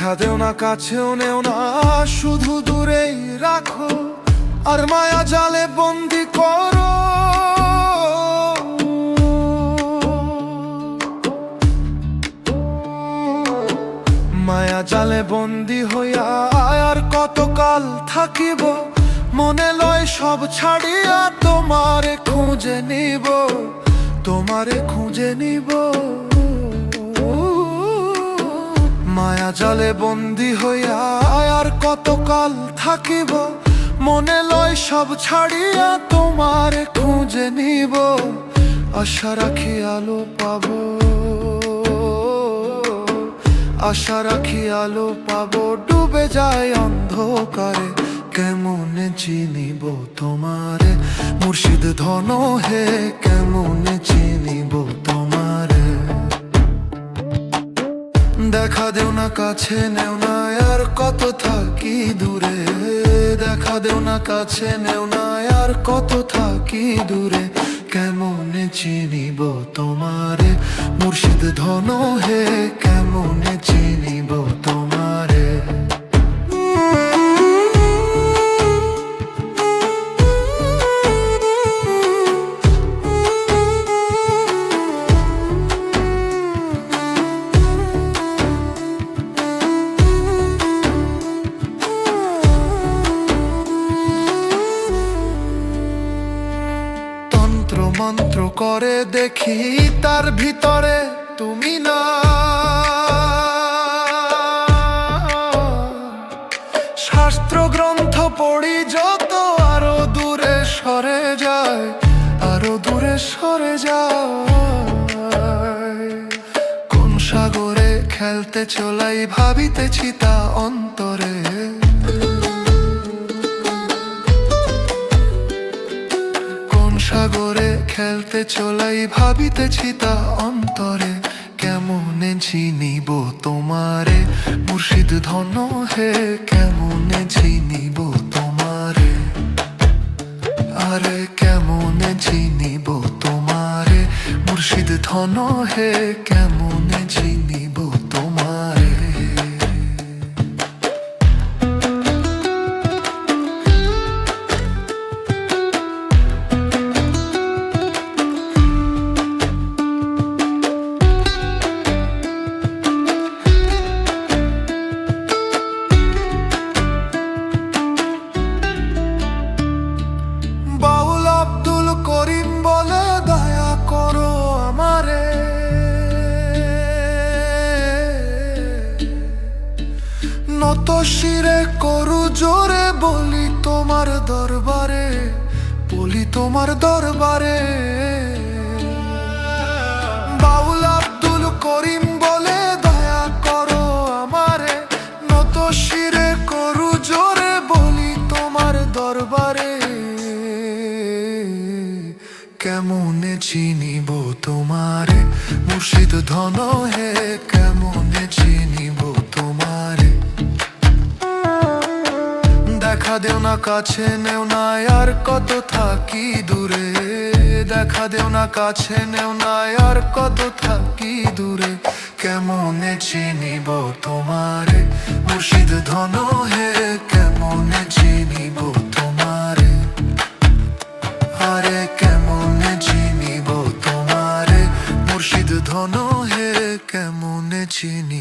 দেখা দেও না, কাছেও নেও না, শুধু দূরেই রাখো আর মায়া জালে বন্দি করো। মায়া জালে বন্দি হইয়া আর কতকাল থাকিব, মনে লয় সব ছাড়িয়া তোমারে খুঁজে নিব, তোমারে খুঁজে নিব। মায়া জালে বন্দি হইয়া আর কতকাল থাকিব, মনে লয় সব ছাড়িয়া তোমারে খুঁজে নিব। আশা রাখি আলো পাবো, আশা রাখি আলো পাবো, ডুবে যায় অন্ধকারে। কেমনে চিনিব তোমারে মুর্শিদ ধন হে, কেমনে চিনিব তোমারে। দেখা দেও না, কাছে নেও না, আর কত থাকি দূরে। দেখা দেও না, কাছে নেও না, আর কত থাকি দূরে। কেমনে চিনিব তোমারে মুর্শিদ ধন হে, কেমনে চিনিব তোমারে। মন্ত্র করে দেখি তার ভিতরে তুমি না, শাস্ত্র গ্রন্থ পড়ি যত আরো দূরে সরে যায়, আরো দূরে সরে যায়। কোন সাগরে খেলতে চলাই ভাবিতেছি তা অন্তরে। সাগরে খেলতে চলাই ভাবিতেছি তা অন্তরে। কেমনে চিনিব তোমারে মুর্শিদ ধন হে, কেমনে চিনিব তোমারে। আরে কেমনে চিনিব তোমারে মুর্শিদ ধন হে, কেমনে চিনিব তোমারে। নত শিরে করু জোরে বলি তোমার দরবারে, বলি তোমার দরবারে। বাউল আব্দুল করিম বলে দয়া করো আমারে, নত শিরে করু জোরে বলি তোমার দরবারে। কেমনে চিনিব তোমারে মুর্শিদ ধন হে, কেমনে চিনিব তোমারে। দেখা দেও না, কাছে নেও না, আর কত থাকি দূরে। দেখা দেও না, কাছে নেও না, আর কত থাকি দূরে। কেমনে চিনিব তোমারে মুর্শিদ ধন হে, কেমনে চিনিব তোমারে। আরে কেমনে চিনিব তোমারে মুর্শিদ ধন হে, কেমনে চিনি